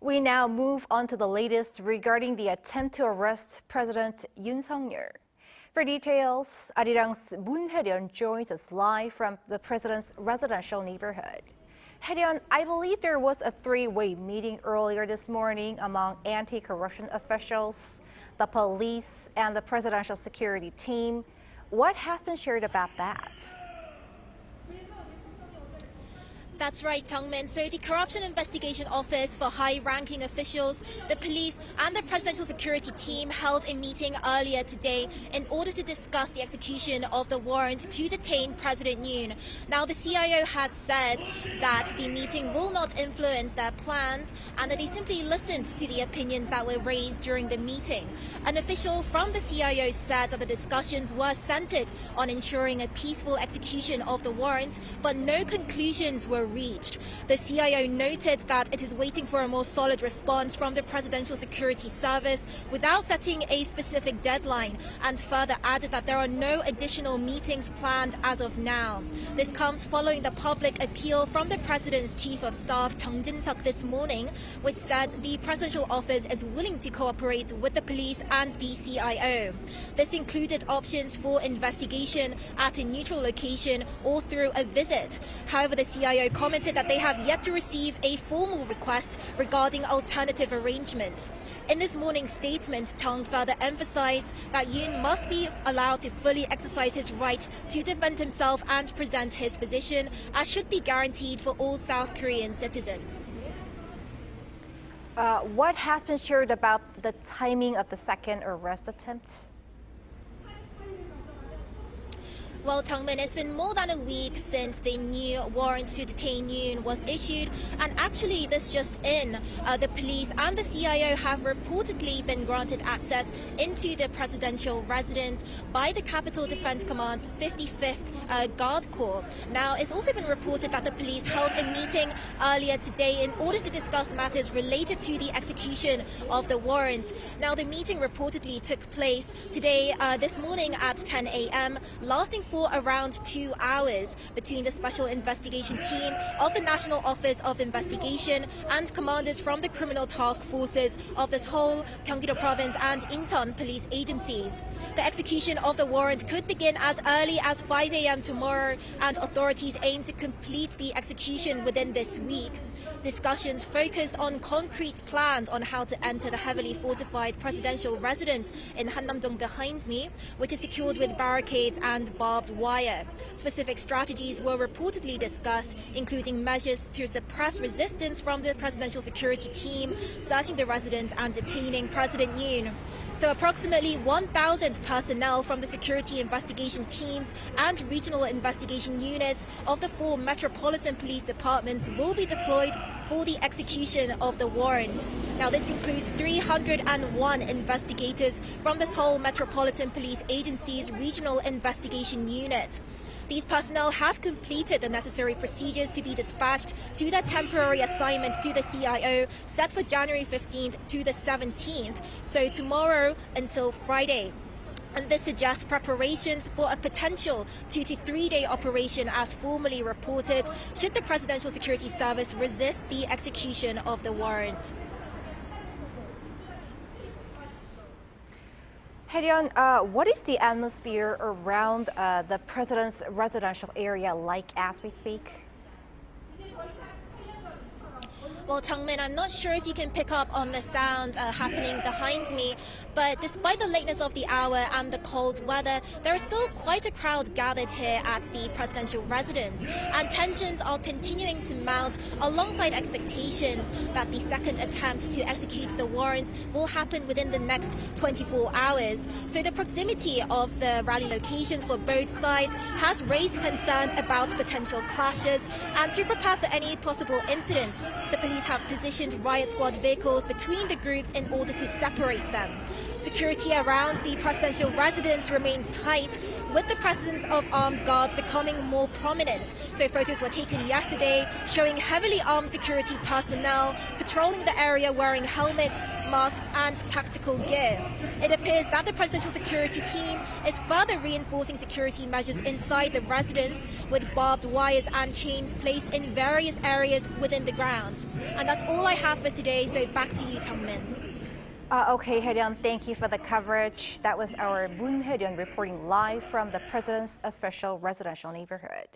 We now move on to the latest regarding the attempt to arrest President Yoon Suk Yeol. For details, Arirang's Hye-ryeon joins us live from the president's residential neighborhood. Hye-ryeon, I believe there was a three-way meeting earlier this morning among anti-corruption officials, the police, and the presidential security team. What has been shared about that? That's right, Tungmin. So the Corruption Investigation Office for high-ranking officials, the police and the presidential security team held a meeting earlier today in order to discuss the execution of the warrant to detain President Yoon. Now, the CIO has said that the meeting will not influence their plans and that they simply listened to the opinions that were raised during the meeting. An official from the CIO said that the discussions were centered on ensuring a peaceful execution of the warrant, but no conclusions were reached. The CIO noted that it is waiting for a more solid response from the Presidential Security Service without setting a specific deadline, and further added that there are no additional meetings planned as of now. This comes following the public appeal from the President's Chief of Staff Chung Jin-suk this morning, which said the Presidential Office is willing to cooperate with the police and the CIO. This included options for investigation at a neutral location or through a visit. However, the CIO commented that they have yet to receive a formal request regarding alternative arrangements. In this morning's statement, Chung further emphasized that Yoon must be allowed to fully exercise his right to defend himself and present his position, as should be guaranteed for all South Korean citizens. What has been shared about the timing of the second arrest attempt? Well, Tungmin, it's been more than a week since the new warrant to detain Yoon was issued, and actually this just in, the police and the CIO have reportedly been granted access into the presidential residence by the Capital Defense Command's 55th Guard Corps. Now, it's also been reported that the police held a meeting earlier today in order to discuss matters related to the execution of the warrant. Now, the meeting reportedly took place today, this morning at 10 a.m., lasting for around 2 hours between the Special Investigation Team of the National Office of Investigation and commanders from the criminal task forces of the Seoul, Gyeonggi-do Province and Incheon police agencies. The execution of the warrant could begin as early as 5 a.m. tomorrow, and authorities aim to complete the execution within this week. Discussions focused on concrete plans on how to enter the heavily fortified presidential residence in Hannam-dong behind me, which is secured with barricades and barbed wire. Specific strategies were reportedly discussed, including measures to suppress resistance from the presidential security team, searching the residence and detaining President Yoon. So approximately 1,000 personnel from the security investigation teams and regional investigation units of the 4 metropolitan police departments will be deployed for the execution of the warrant. Now, this includes 301 investigators from the Seoul Metropolitan Police Agency's Regional Investigation Unit. These personnel have completed the necessary procedures to be dispatched to their temporary assignments to the CIO, set for January 15th to the 17th, so tomorrow until Friday. And this suggests preparations for a potential 2 to 3 day operation, as formally reported, should the Presidential Security Service resist the execution of the warrant. Hye-ryeon, what is the atmosphere around the president's residential area like as we speak? Well, Tungmin, I'm not sure if you can pick up on the sound happening behind me, but despite the lateness of the hour and the cold weather, there is still quite a crowd gathered here at the presidential residence, and tensions are continuing to mount alongside expectations that the second attempt to execute the warrant will happen within the next 24 hours. So the proximity of the rally locations for both sides has raised concerns about potential clashes, and to prepare for any possible incidents, the police have positioned riot squad vehicles between the groups in order to separate them. Security around the presidential residence remains tight, with the presence of armed guards becoming more prominent. So photos were taken yesterday showing heavily armed security personnel patrolling the area wearing helmets, masks and tactical gear. It appears that the presidential security team is further reinforcing security measures inside the residence with barbed wires and chains placed in various areas within the grounds. And that's all I have for today, so back to you, Tongmin. Okay, Hye-ryeon, thank you for the coverage. That was our Moon Hye-ryeon reporting live from the president's official residential neighborhood.